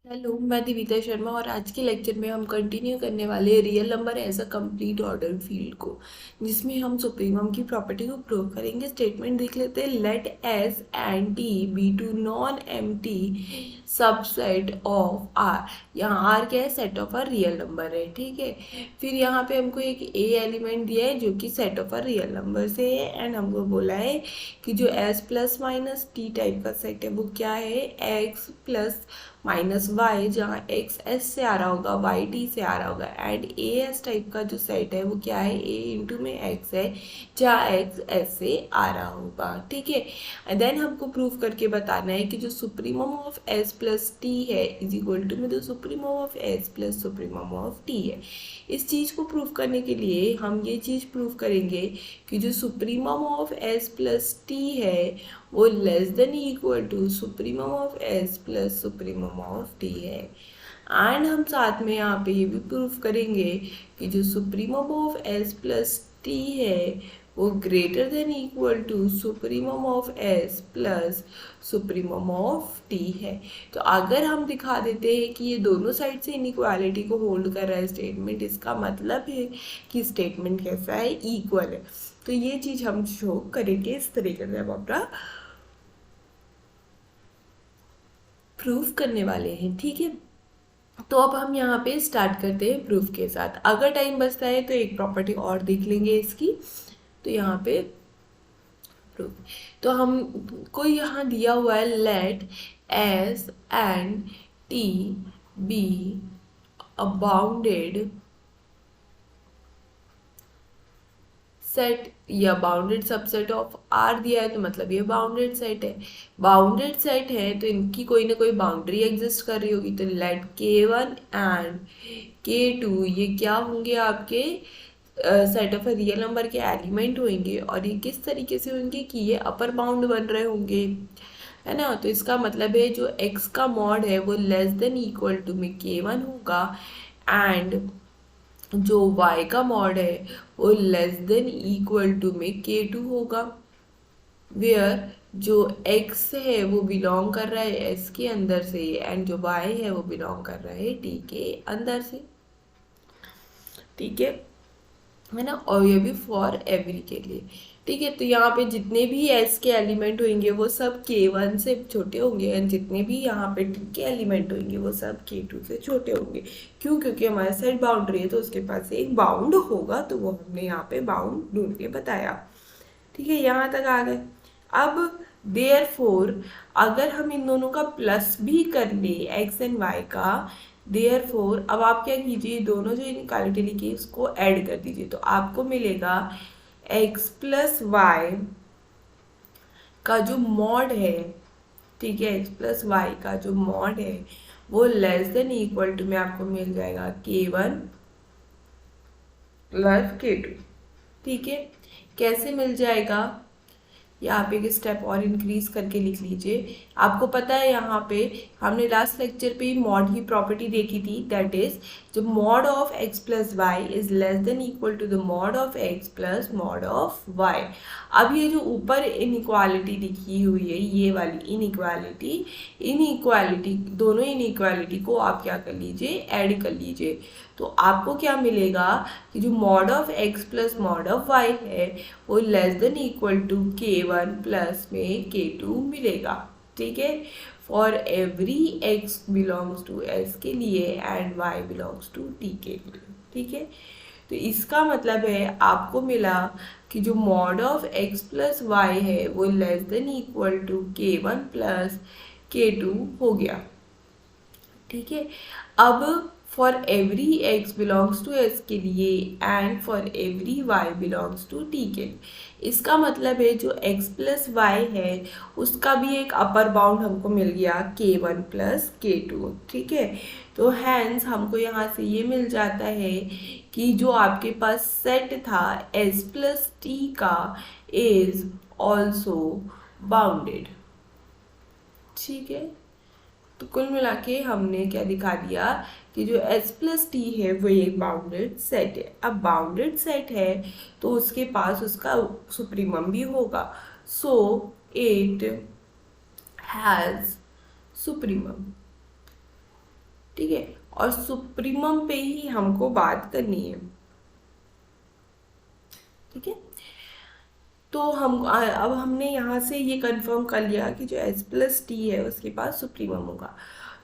Hello, मैं दिविता शर्मा और आज के लेक्चर में हम कंटिन्यू करने वाले हैं real number as a complete order field को, जिसमें हम सुप्रीमम की प्रॉपर्टी को प्रूव करेंगे। स्टेटमेंट देख लेते हैं। Let S and T be two non empty subset of R. यहाँ आर क्या है? Set of a real number है। ठीक है, फिर यहाँ पे हमको एक ए एलिमेंट दिया है जो कि set of a real number से है, एंड हमको बोला है कि जो S plus minus T type का सेट है वो क्या है? एक्स प्लस माइनस वाई, जहाँ एक्स एस से आ रहा होगा, वाई टी से आ रहा होगा, एंड ए एस टाइप का जो सेट है वो क्या है? ए इंटू में एक्स है, जहाँ एक्स एस से आ रहा होगा। ठीक है, एंड देन हमको प्रूव करके बताना है कि जो supremum of S plus T है इज इक्वल टू में जो supremum of S plus supremum of T है। इस चीज़ को प्रूव करने के लिए हम ये चीज़ प्रूव करेंगे कि जो supremum of S plus T है वो less than equal to supremum of S plus supremum of T है। एंड हम साथ में यहाँ पे ये भी प्रूफ करेंगे कि जो supremum of S plus T है वो greater than equal to supremum of S plus supremum of T है। तो अगर हम दिखा देते हैं कि ये दोनों साइड से इनइक्वालिटी को होल्ड कर रहा है स्टेटमेंट, इसका मतलब है कि स्टेटमेंट कैसा है? इक्वल है। तो ये चीज़ हम शो करेंगे इस तरीके से हम अपना प्रूफ करने वाले हैं। ठीक है, तो अब हम यहाँ पे स्टार्ट करते हैं प्रूफ के साथ। अगर टाइम बचता है तो एक प्रॉपर्टी और देख लेंगे इसकी। तो यहाँ पे प्रूफ, तो हमको यहाँ दिया हुआ है let S and T be a bounded set या बाउंडेड सबसेट ऑफ आर दिया है, तो मतलब ये बाउंडेड सेट है। बाउंडेड सेट है तो इनकी कोई ना कोई बाउंड्री एग्जिस्ट कर रही होगी। तो लेट K1 एंड K2 ये क्या होंगे? आपके सेट ऑफ रियल नंबर के एलिमेंट होंगे, और ये किस तरीके से होंगे कि ये अपर बाउंड बन रहे होंगे, है ना। तो इसका मतलब है जो x का मॉड है वो लेस देन इक्वल टू में K1 होगा, एंड जो y का मॉड है वो लेस देन इक्वल टू में K2 होगा, वेयर जो x है वो बिलोंग कर रहा है s के अंदर से, एंड जो y है वो बिलोंग कर रहा है t के अंदर से। ठीक है ना, और ये भी फॉर एवरी के लिए। ठीक है, तो यहाँ पे जितने भी s के एलिमेंट होंगे वो सब K1 से छोटे होंगे, एंड जितने भी यहाँ पे t के एलिमेंट होंगे वो सब K2 से छोटे होंगे। क्यों? क्योंकि हमारा सेट बाउंड्री है तो उसके पास एक बाउंड होगा, तो वो हमने यहाँ पे बाउंड ढूंढ के बताया। ठीक है, यहाँ तक आ गए। अब देयरफॉर अगर हम इन दोनों का प्लस भी कर ले एक्स एंड वाई का, देयरफॉर अब आप क्या कीजिए, दोनों जो इनइक्वालिटी लिखी उसको ऐड कर दीजिए, तो आपको मिलेगा एक्स प्लस वाई का जो मॉड है, ठीक है, एक्स प्लस वाई का जो मॉड है वो लेस देन इक्वल टू में आपको मिल जाएगा K1 प्लस K2। ठीक है, कैसे मिल जाएगा? यहाँ पे एक स्टेप और इंक्रीज करके लिख लीजिए। आपको पता है यहाँ पे हमने लास्ट लेक्चर पे मॉड की प्रॉपर्टी देखी थी, दैट इज जो mod of x plus y is less than equal to the mod of x plus mod of y. अब ये जो ऊपर इनइक्वालिटी लिखी हुई है ये वाली इनइक्वालिटी दोनों इनइक्वालिटी को आप क्या कर लीजिए? ऐड कर लीजिए। तो आपको क्या मिलेगा कि जो mod of x plus mod of y है वो less than equal to K1 plus में K2 मिलेगा। ठीक है, for every x belongs to s के लिए and y belongs to t के लिए। ठीक है, तो इसका मतलब है आपको मिला कि जो mod of x plus y है वो less than equal to K1 plus K2 हो गया। ठीक है, अब for every x belongs to s के लिए and for every y belongs to t के लिए, इसका मतलब है जो x प्लस वाई है उसका भी एक अपर बाउंड हमको मिल गया K1 प्लस K2। ठीक है, तो हैंस हमको यहाँ से ये मिल जाता है कि जो आपके पास सेट था s प्लस टी का इज ऑल्सो बाउंडेड। ठीक है, तो कुल मिला के हमने क्या दिखा दिया कि जो s प्लस टी है वो एक बाउंडेड सेट है। अब बाउंडेड सेट है तो उसके पास उसका सुप्रीमम भी होगा, सो इट हैज सुप्रीमम। ठीक है, और सुप्रीमम पे ही हमको बात करनी है। ठीक है, तो हम अब हमने यहाँ से ये कंफर्म कर लिया कि जो एस प्लस टी है उसके पास सुप्रीमम होगा।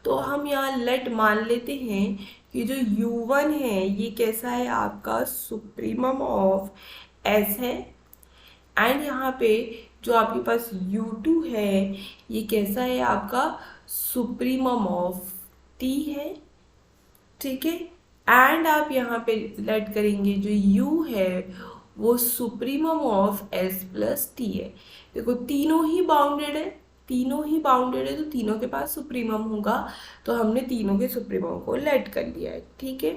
तो हम यहाँ लेट मान लेते हैं कि जो U1 है ये कैसा है आपका सुप्रीमम ऑफ S है, एंड यहाँ पे जो आपके पास U2 है ये कैसा है आपका सुप्रीमम ऑफ T है। ठीक है, एंड आप यहाँ पे लेट करेंगे जो U है वो supremum of S plus T है। देखो तीनों ही बाउंडेड है, तीनों ही बाउंडेड है तो तीनों के पास सुप्रीमम होगा, तो हमने तीनों के सुप्रीमम को लेट कर लिया है। ठीक है,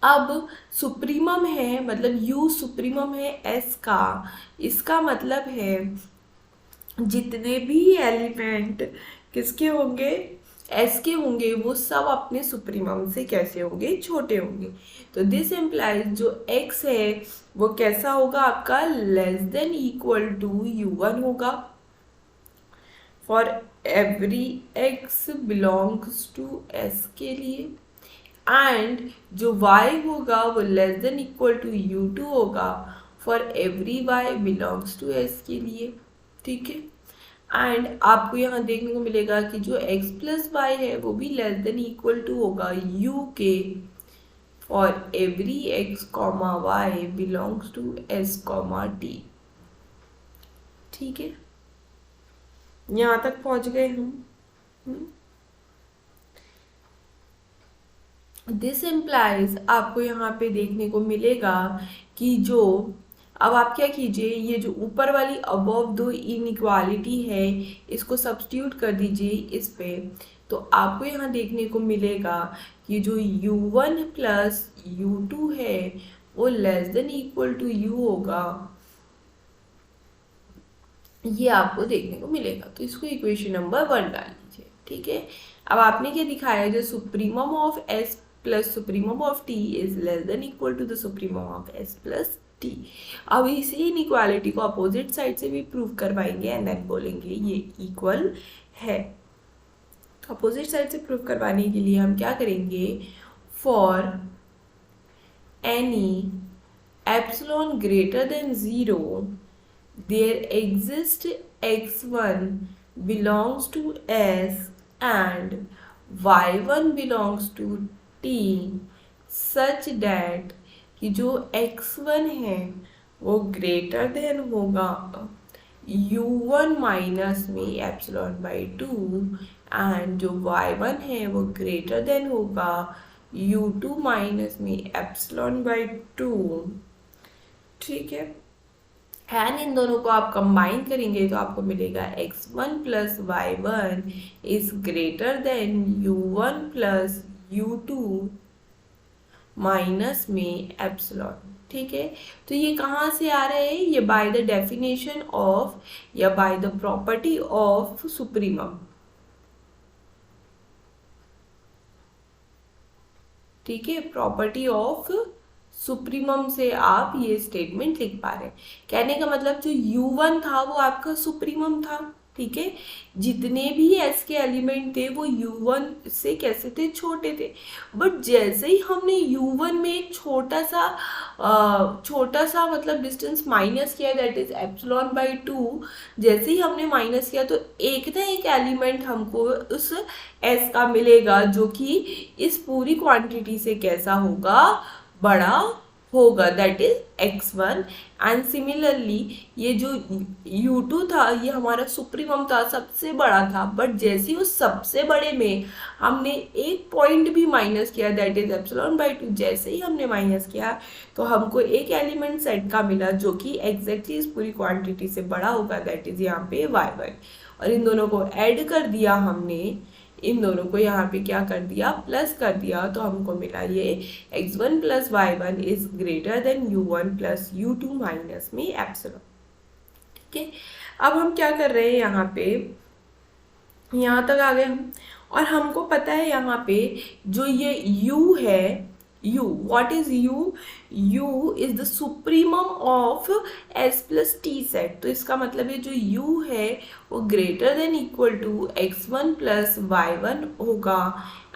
अब सुप्रीमम है मतलब U सुप्रीमम है S का, इसका मतलब है जितने भी एलिमेंट किसके होंगे, एस के होंगे, वो सब अपने सुप्रीमम से कैसे होंगे, छोटे होंगे। तो दिस इम्प्लाइज जो x है वो कैसा होगा आपका less than equal to U1 होगा for every x belongs to S के लिए, एंड जो y होगा वो less than equal to U2 होगा for every y belongs to S के लिए। ठीक है, एंड आपको यहाँ देखने को मिलेगा कि जो x प्लस वाई है वो भी लेस देन इक्वल टू होगा u के for every x comma y belongs to s comma T. ठीक है, यहाँ तक पहुँच गए हम। दिस इम्प्लाइज आपको यहाँ पे देखने को मिलेगा कि जो अब आप क्या कीजिए, ये जो ऊपर वाली अबव दो इनइक्वालिटी है इसको सब्स्टिट्यूट कर दीजिए इस पे, तो आपको यहाँ देखने को मिलेगा कि जो U1 प्लस U2 है वो less than equal to U होगा, ये आपको देखने को मिलेगा। तो इसको इक्वेशन नंबर 1 डाल लीजिए। ठीक है, अब आपने क्या दिखाया, जो supremum of S plus supremum of T is less than equal to the supremum of S plus T। अब इसी इनइक्वालिटी को अपोजिट साइड से भी प्रूव करवाएंगे एंड देन बोलेंगे ये इक्वल है। तो अपोजिट साइड से प्रूव करवाने के लिए हम क्या करेंगे, for any epsilon greater than 0 there exists x1 belongs to S and y1 belongs to T such that कि जो x1 है वो ग्रेटर देन होगा u1 माइनस में एप्सिलॉन बाई 2 एंड जो y1 है वो ग्रेटर देन होगा u2 माइनस में एप्सिलॉन बाई 2। ठीक है, एंड इन दोनों को आप कंबाइन करेंगे तो आपको मिलेगा x1 plus y1 is greater than u1 plus u2 minus में एप्सिलॉन। ठीक है, तो ये कहाँ से आ रहे हैं, ये बाय द डेफिनेशन ऑफ या by the property of supremum. ठीक है, प्रॉपर्टी ऑफ सुप्रीमम से आप ये स्टेटमेंट लिख पा रहे हैं। कहने का मतलब जो U1 था वो आपका सुप्रीमम था। ठीक है, जितने भी S के एलिमेंट थे वो U1 से कैसे थे, छोटे थे, बट जैसे ही हमने U1 में एक छोटा सा मतलब डिस्टेंस माइनस किया, दैट इज एप्सिलॉन बाई 2, जैसे ही हमने माइनस किया तो एक ना एक एलिमेंट हमको उस S का मिलेगा जो कि इस पूरी क्वांटिटी से कैसा होगा, बड़ा होगा, that is x1। And similarly ये जो U2 था ये हमारा सुप्रीमम था, सबसे बड़ा था, बट जैसे ही उस सबसे बड़े में हमने एक पॉइंट भी माइनस किया, दैट इज एप्सिलॉन बाई 2, जैसे ही हमने माइनस किया तो हमको एक एलिमेंट सेट का मिला जो कि एग्जैक्टली इस पूरी क्वांटिटी से बड़ा होगा, दैट इज यहाँ पे y1। और इन दोनों को ऐड कर दिया हमने, इन दोनों को यहाँ पे क्या कर दिया, प्लस कर दिया, तो हमको मिला ये x1 plus y1 is greater than u1 plus u2 minus में एप्सिलॉन। ठीक है, अब हम क्या कर रहे हैं, यहाँ पे यहाँ तक आ गए हम, और हमको पता है यहाँ पे जो ये u है u. What is u? u is the supremum of s plus t set. तो इसका मतलब ये जो u है वो greater than equal to x1 plus y1 होगा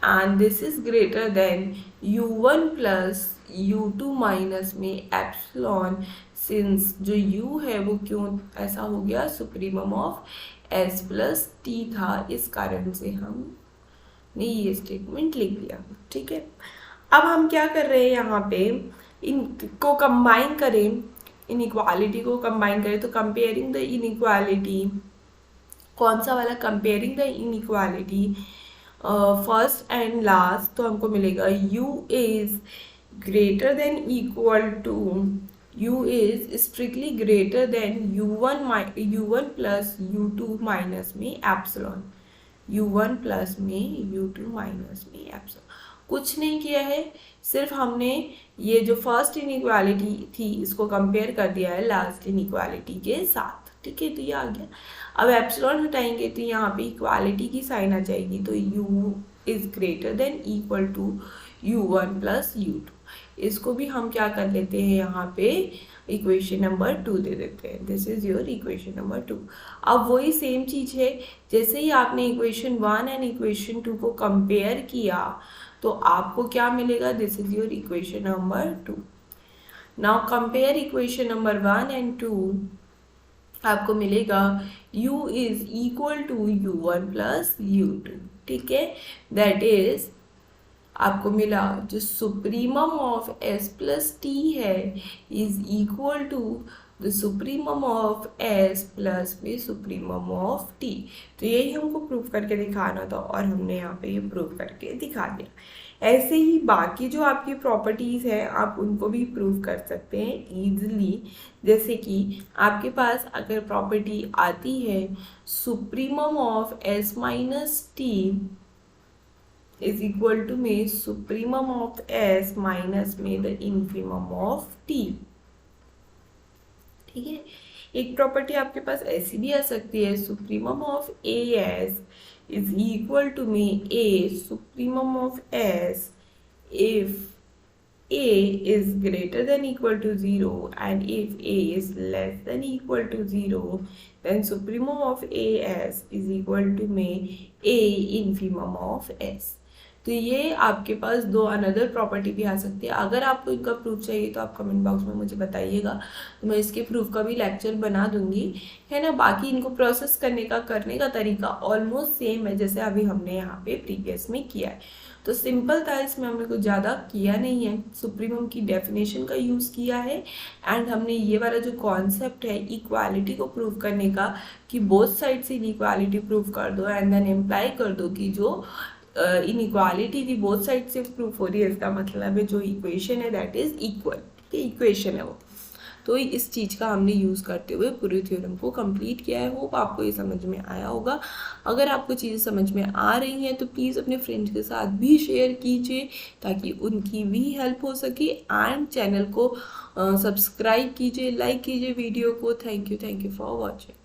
and this is greater than u1 plus u2 minus में एप्सिलॉन. सिंस जो u है वो क्यों ऐसा हो गया, supremum of s plus t था, इस कारण से हमने ये स्टेटमेंट लिख दिया. ठीक है, अब हम क्या कर रहे हैं यहाँ पे, इनको कंबाइन करें, इनइक्वालिटी को कंबाइन करें. तो कंपेयरिंग द इनइक्वालिटी, कौन सा वाला, comparing the inequality first and last. तो हमको मिलेगा u is greater than equal to, u is strictly greater than u1 plus u2 minus में एप्सिलॉन. u1 प्लस में u2 माइनस में एप्सिलॉन. कुछ नहीं किया है, सिर्फ हमने ये जो फर्स्ट इनइक्वालिटी थी इसको कंपेयर कर दिया है लास्ट इनइक्वालिटी के साथ. ठीक है, तो ये आ गया. अब एप्सिलॉन हटाएंगे तो यहाँ पे इक्वालिटी की साइन आ जाएगी. तो u is greater than equal to u1 plus u2. इसको भी हम क्या कर लेते हैं, यहाँ पे इक्वेशन नंबर 2 दे देते हैं. This is your equation number 2. अब वही सेम चीज़ है, जैसे ही आपने इक्वेशन 1 एंड इक्वेशन 2 को कंपेयर किया तो आपको क्या मिलेगा, this is your equation number 2. Now compare equation number 1 and 2. आपको मिलेगा u is equal to u1 plus u2. ठीक है, दैट इज आपको मिला जो supremum of s plus T है is equal to the supremum of s plus में supremum of t. तो यही हमको प्रूव करके दिखाना था और हमने यहाँ पे ये प्रूव करके दिखा दिया. ऐसे ही बाकी जो आपकी प्रॉपर्टीज़ है आप उनको भी प्रूव कर सकते हैं ईजिली. जैसे कि आपके पास अगर प्रॉपर्टी आती है supremum of s minus T is equal to में सुप्रीमम ऑफ s माइनस में द इन्फीमम ऑफ t. ठीक है, एक प्रॉपर्टी आपके पास ऐसी भी आ सकती है supremum of as is equal to में a supremum of s if a is greater than equal to 0 and if a is less than equal to 0 then supremum of as is equal to में a infimum of s. तो ये आपके पास दो another property भी आ सकती है. अगर आपको इनका प्रूफ चाहिए तो आप कमेंट बॉक्स में मुझे बताइएगा, तो मैं इसके प्रूफ का भी लेक्चर बना दूंगी, है ना. बाकी इनको प्रोसेस करने का तरीका ऑलमोस्ट सेम है जैसे अभी हमने यहाँ पे प्रीवियस में किया है. तो सिंपल था, इसमें हमने कुछ ज़्यादा किया नहीं है. सुप्रीमम की डेफिनेशन का यूज़ किया है एंड हमने ये वाला जो कॉन्सेप्ट है इक्वालिटी को प्रूव करने का कि बोथ साइड से इनइक्वालिटी प्रूव कर दो एंड देन इम्प्लाई कर दो कि जो इनइक्वालिटी थी बोथ साइड से प्रूफ हो रही है, इसका मतलब है जो इक्वेशन है दैट इज इक्वल. इक्वेशन है वो. तो इस चीज़ का हमने यूज़ करते हुए पूरी थ्योरम को कंप्लीट किया है. होप आपको ये समझ में आया होगा. अगर आपको चीज़ें समझ में आ रही हैं तो प्लीज़ अपने फ्रेंड्स के साथ भी शेयर कीजिए ताकि उनकी भी हेल्प हो सके एंड चैनल को सब्सक्राइब कीजिए, लाइक कीजिए वीडियो को. Thank you for watching.